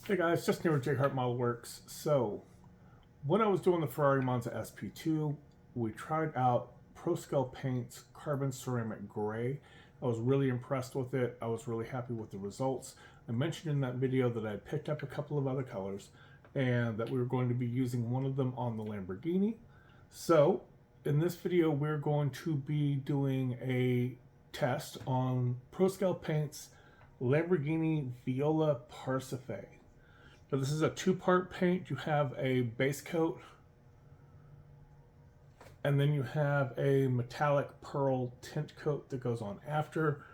Hey guys, just here with JHart Modelworks. So, when I was doing the Ferrari Monza SP2, we tried out ProScale Paints Carbon Ceramic Gray. I was really impressed with it. I was really happy with the results. I mentioned in that video that I had picked up a couple of other colors and that we were going to be using one of them on the Lamborghini. So, in this video, we're going to be doing a test on ProScale Paints Lamborghini Viola Pasifae. So this is a two-part paint. You have a base coat, and then you have a metallic pearl tint coat that goes on after.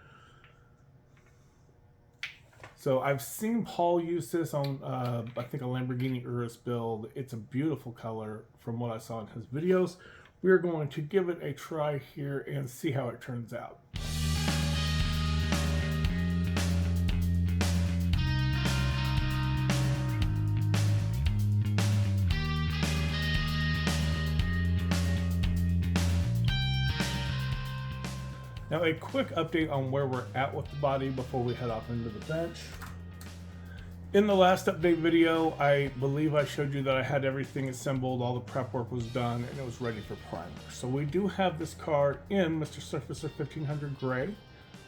So I've seen Paul use this on, I think, a Lamborghini Urus build. It's a beautiful color from what I saw in his videos. We're going to give it a try here and see how it turns out. Now a quick update on where we're at with the body before we head off into the bench. In the last update video, I believe I showed you that I had everything assembled, all the prep work was done, and it was ready for primer. So we do have this car in Mr. Surfacer 1500 Gray.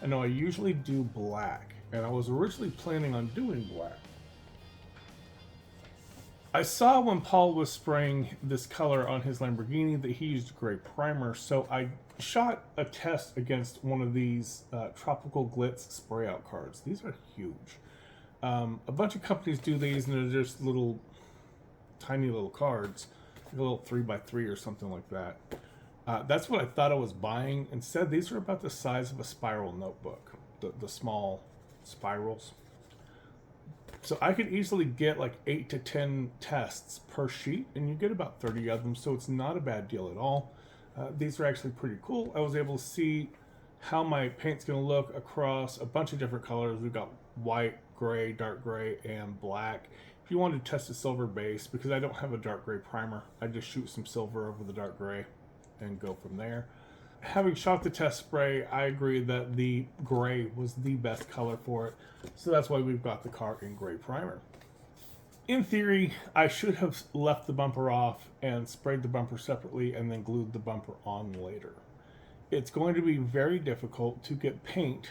I know I usually do black, and I was originally planning on doing black. I saw when Paul was spraying this color on his Lamborghini that he used gray primer, so I shot a test against one of these Tropical Glitz spray out cards. These are huge. A bunch of companies do these, and they're just little, tiny little cards, like a little 3x3 or something like that. That's what I thought I was buying. Instead, these are about the size of a spiral notebook, the small spirals. So I could easily get like 8 to 10 tests per sheet, and you get about 30 of them, so it's not a bad deal at all. These are actually pretty cool. I was able to see how my paint's going to look across a bunch of different colors. We've got white, gray, dark gray, and black. If you want to test a silver base, because I don't have a dark gray primer, I just shoot some silver over the dark gray and go from there. Having shot the test spray, I agree that the gray was the best color for it. So that's why we've got the car in gray primer. In theory, I should have left the bumper off and sprayed the bumper separately and then glued the bumper on later. It's going to be very difficult to get paint.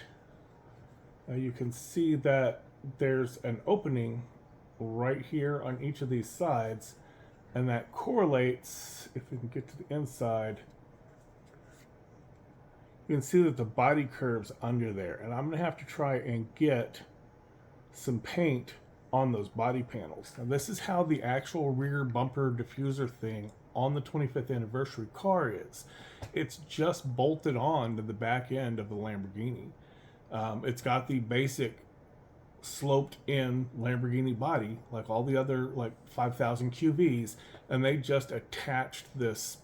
You can see that there's an opening right here on each of these sides, and that correlates, if we can get to the inside, you can see that the body curves under there, and I'm going to have to try and get some paint on those body panels. Now this is how the actual rear bumper diffuser thing on the 25th anniversary car is. It's just bolted on to the back end of the Lamborghini. It's got the basic sloped in Lamborghini body like all the other like 5,000 QVs, and they just attached this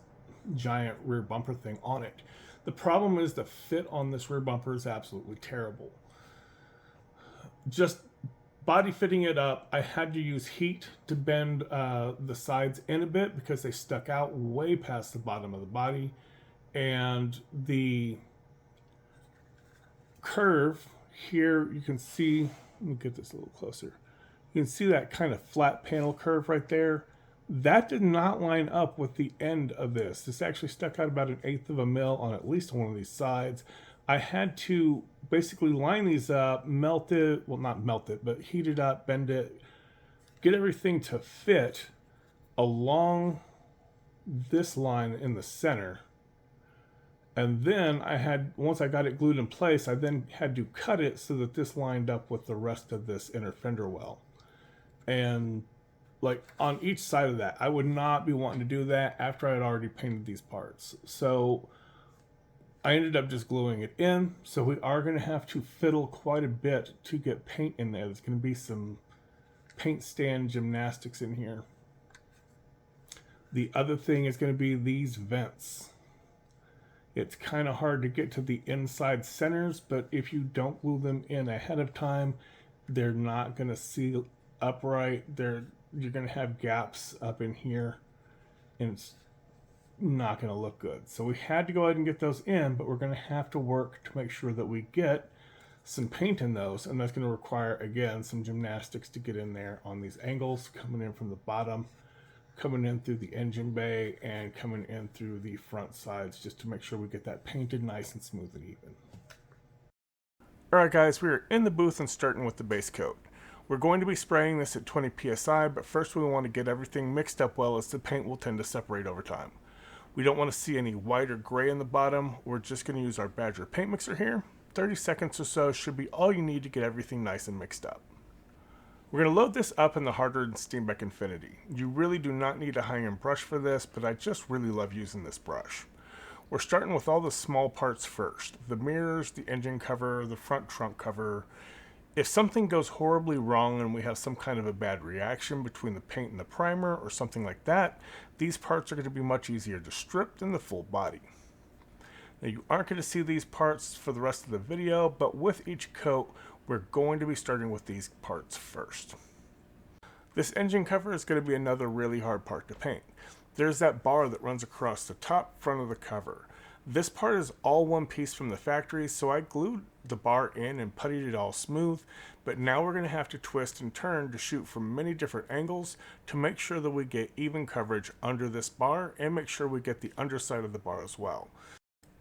giant rear bumper thing on it. The problem is the fit on this rear bumper is absolutely terrible. Just body fitting it up, I had to use heat to bend the sides in a bit because they stuck out way past the bottom of the body. And the curve here, you can see, let me get this a little closer. You can see that kind of flat panel curve right there. That did not line up with the end of this. This actually stuck out about 1/8 of a mil on at least one of these sides. I had to basically line these up, melt it, well not melt it, but heat it up, bend it, get everything to fit along this line in the center. And then I had, once I got it glued in place, I then had to cut it so that this lined up with the rest of this inner fender well. And like on each side of that, I would not be wanting to do that after I had already painted these parts. So I ended up just gluing it in. So we are going to have to fiddle quite a bit to get paint in there. There's going to be some paint stand gymnastics in here. The other thing is going to be these vents. It's kind of hard to get to the inside centers, but if you don't glue them in ahead of time, they're not going to seal upright. You're going to have gaps up in here, and it's not going to look good. So we had to go ahead and get those in, but we're going to have to work to make sure that we get some paint in those, and that's going to require, again, some gymnastics to get in there on these angles, coming in from the bottom, coming in through the engine bay, and coming in through the front sides, just to make sure we get that painted nice and smooth and even. Alright guys, we are in the booth and starting with the base coat. We're going to be spraying this at 20 psi, but first we want to get everything mixed up well, as the paint will tend to separate over time. We don't want to see any white or gray in the bottom. We're just going to use our Badger paint mixer here. 30 seconds or so should be all you need to get everything nice and mixed up. We're going to load this up in the hardened Steenbeck Infinity. You really do not need a high-end brush for this, but I just really love using this brush. We're starting with all the small parts first. The mirrors, the engine cover, the front trunk cover. If something goes horribly wrong and we have some kind of a bad reaction between the paint and the primer or something like that, these parts are going to be much easier to strip than the full body. Now you aren't going to see these parts for the rest of the video, but with each coat, we're going to be starting with these parts first. This engine cover is going to be another really hard part to paint. There's that bar that runs across the top front of the cover. This part is all one piece from the factory, so I glued the bar in and puttied it all smooth, but now we're going to have to twist and turn to shoot from many different angles to make sure that we get even coverage under this bar and make sure we get the underside of the bar as well.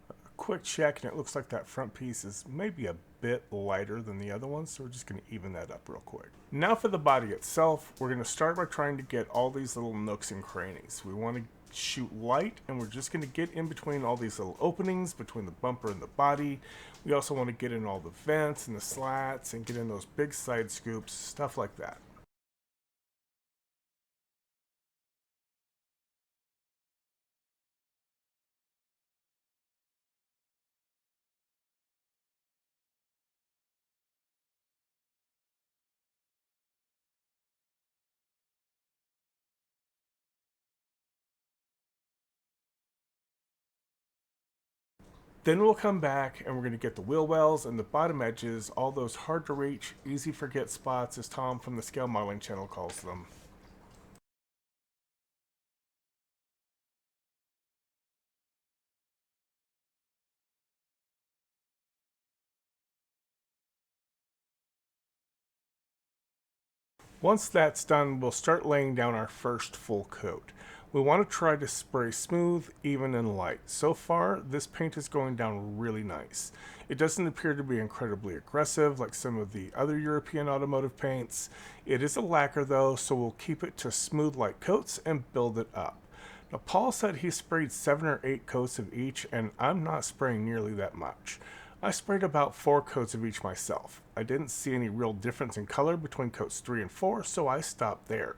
A quick check, and it looks like that front piece is maybe a bit lighter than the other one, so we're just going to even that up real quick. Now for the body itself, we're going to start by trying to get all these little nooks and crannies. We want to shoot light, and we're just going to get in between all these little openings between the bumper and the body. We also want to get in all the vents and the slats and get in those big side scoops, stuff like that. Then we'll come back and we're going to get the wheel wells and the bottom edges, all those hard to reach, easy forget spots, as Tom from the Scale Modeling channel calls them. Once that's done, we'll start laying down our first full coat. We want to try to spray smooth, even, and light. So far, this paint is going down really nice. It doesn't appear to be incredibly aggressive like some of the other European automotive paints. It is a lacquer though, so we'll keep it to smooth light coats and build it up. Now Paul said he sprayed 7 or 8 coats of each, and I'm not spraying nearly that much. I sprayed about 4 coats of each myself. I didn't see any real difference in color between coats 3 and 4, so I stopped there.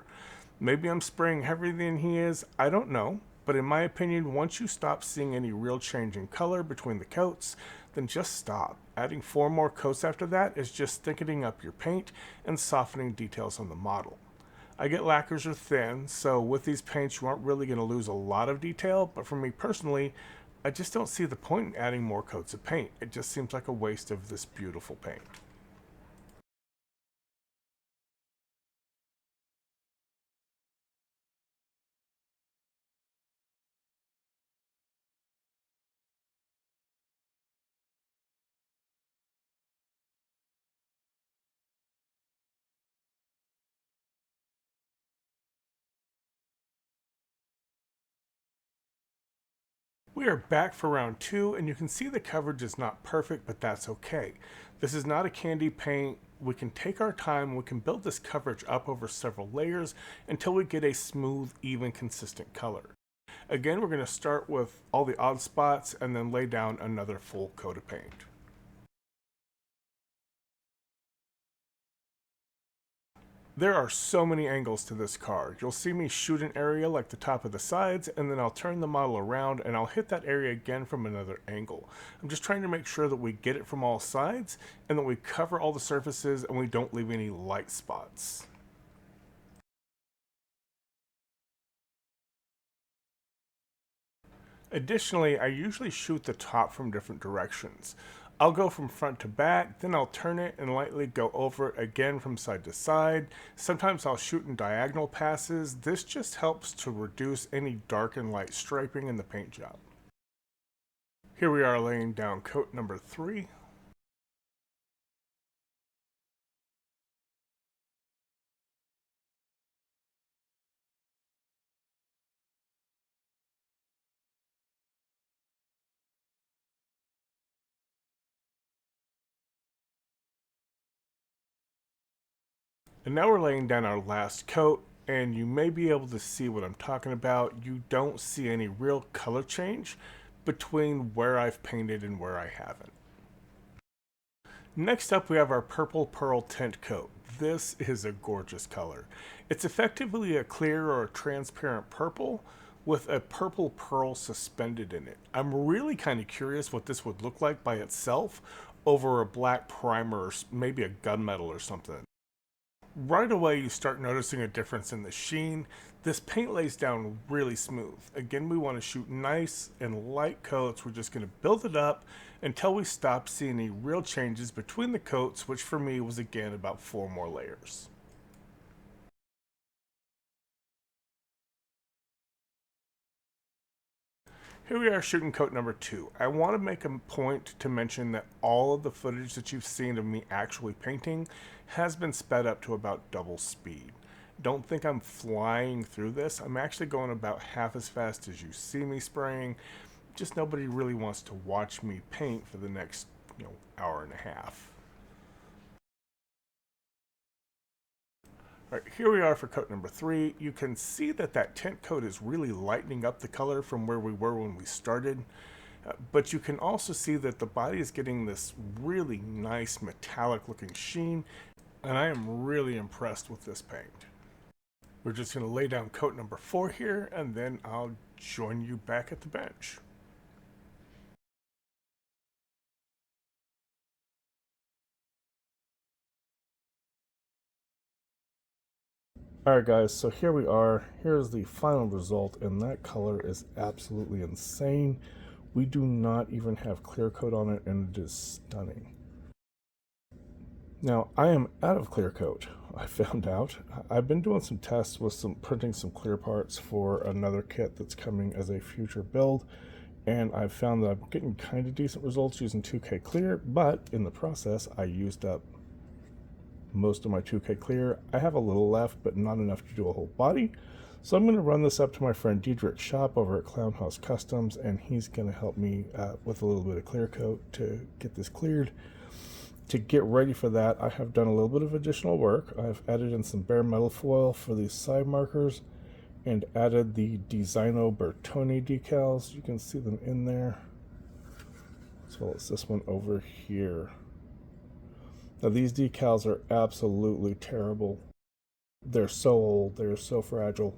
Maybe I'm spraying heavier than he is, I don't know, but in my opinion, once you stop seeing any real change in color between the coats, then just stop. Adding 4 more coats after that is just thickening up your paint and softening details on the model. I get lacquers are thin, so with these paints you aren't really going to lose a lot of detail, but for me personally, I just don't see the point in adding more coats of paint. It just seems like a waste of this beautiful paint. We are back for round 2, and you can see the coverage is not perfect, but that's okay. This is not a candy paint. We can take our time, we can build this coverage up over several layers until we get a smooth, even, consistent color. Again, we're going to start with all the odd spots and then lay down another full coat of paint. There are so many angles to this car. You'll see me shoot an area like the top of the sides, and then I'll turn the model around and I'll hit that area again from another angle. I'm just trying to make sure that we get it from all sides and that we cover all the surfaces and we don't leave any light spots. Additionally, I usually shoot the top from different directions. I'll go from front to back, then I'll turn it and lightly go over it again from side to side. Sometimes I'll shoot in diagonal passes. This just helps to reduce any dark and light striping in the paint job. Here we are laying down coat number 3. And now we're laying down our last coat, and you may be able to see what I'm talking about. You don't see any real color change between where I've painted and where I haven't. Next up, we have our purple pearl tint coat. This is a gorgeous color. It's effectively a clear or a transparent purple with a purple pearl suspended in it. I'm really kind of curious what this would look like by itself over a black primer or maybe a gunmetal or something. Right away, you start noticing a difference in the sheen. This paint lays down really smooth. Again, we want to shoot nice and light coats. We're just going to build it up until we stop seeing any real changes between the coats, which for me was again about 4 more layers. Here we are shooting coat number 2. I want to make a point to mention that all of the footage that you've seen of me actually painting has been sped up to about double speed. Don't think I'm flying through this. I'm actually going about half as fast as you see me spraying. Just nobody really wants to watch me paint for the next, hour and a half. All right, here we are for coat number 3. You can see that tint coat is really lightening up the color from where we were when we started. But you can also see that the body is getting this really nice metallic looking sheen. And I am really impressed with this paint. We're just going to lay down coat number 4 here, and then I'll join you back at the bench. Alright guys, so here we are. Here's the final result, and that color is absolutely insane. We do not even have clear coat on it, and it is stunning. Now, I am out of clear coat, I found out. I've been doing some tests with printing some clear parts for another kit that's coming as a future build, and I've found that I'm getting kind of decent results using 2K clear, but in the process, I used up most of my 2K clear. I have a little left, but not enough to do a whole body. So I'm going to run this up to my friend Diedrich's shop over at Clown House Customs, and he's going to help me with a little bit of clear coat to get this cleared. To get ready for that, I have done a little bit of additional work. I've added in some bare metal foil for these side markers and added the Designo Bertone decals. You can see them in there, as well as this one over here. Now these decals are absolutely terrible. They're so old, they're so fragile.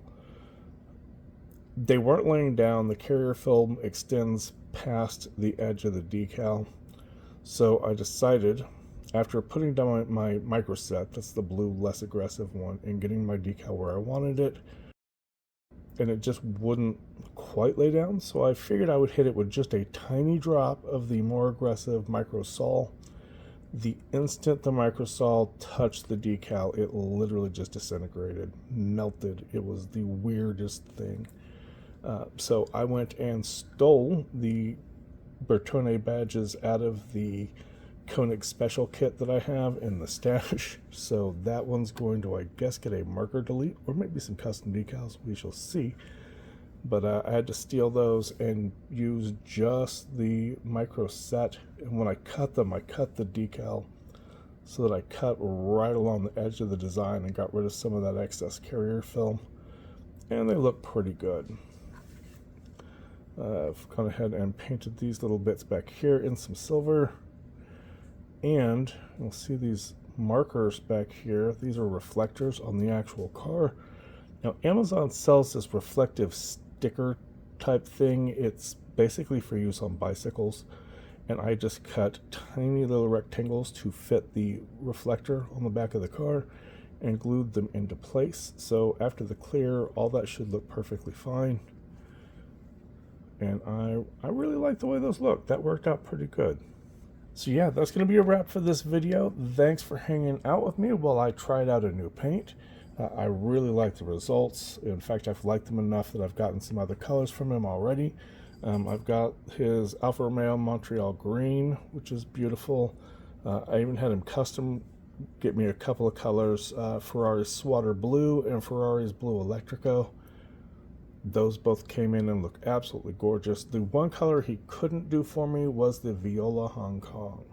They weren't laying down. The carrier film extends past the edge of the decal. So I decided, after putting down my microset, that's the blue, less aggressive one, and getting my decal where I wanted it, and it just wouldn't quite lay down, so I figured I would hit it with just a tiny drop of the more aggressive microsol. The instant the microsol touched the decal, it literally just disintegrated, melted. It was the weirdest thing. So I went and stole the Bertone badges out of the Koenig special kit that I have in the stash. So that one's going to, I guess, get a marker delete, or maybe some custom decals. We shall see. But I had to steal those and use just the micro set. And when I cut them, I cut the decal so that I cut right along the edge of the design and got rid of some of that excess carrier film. And they look pretty good. I've gone ahead and painted these little bits back here in some silver. And you'll see these markers back here. These are reflectors on the actual car. Now, Amazon sells this reflective sticker type thing. It's basically for use on bicycles, and I just cut tiny little rectangles to fit the reflector on the back of the car and glued them into place. So after the clear, all that should look perfectly fine, and I really like the way those look. That worked out pretty good. So yeah, that's going to be a wrap for this video. Thanks for hanging out with me while I tried out a new paint. I really like the results. In fact, I've liked them enough that I've gotten some other colors from him already. I've got his Alfa Romeo Montreal Green, which is beautiful. I even had him custom get me a couple of colors, Ferrari's Swatter Blue and Ferrari's Blue Electrico. Those both came in and look absolutely gorgeous. The one color he couldn't do for me was the Viola Hong Kong.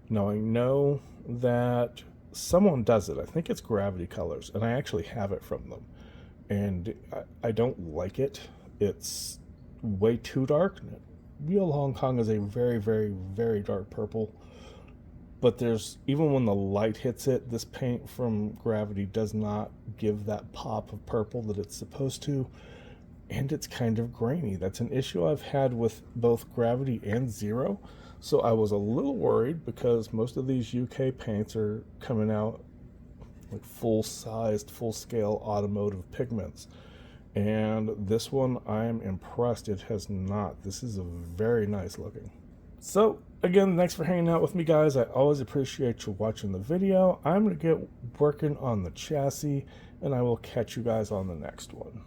Now I know that someone does it. I think it's Gravity Colors, and I actually have it from them. And I don't like it. It's way too dark. Real Hong Kong is a very, very, very dark purple. But there's, even when the light hits it, this paint from Gravity does not give that pop of purple that it's supposed to. And it's kind of grainy. That's an issue I've had with both Gravity and Zero. So I was a little worried because most of these UK paints are coming out like full-sized, full-scale automotive pigments. And this one, I am impressed it has not. This is a very nice looking. So again, thanks for hanging out with me, guys. I always appreciate you watching the video. I'm going to get working on the chassis, and I will catch you guys on the next one.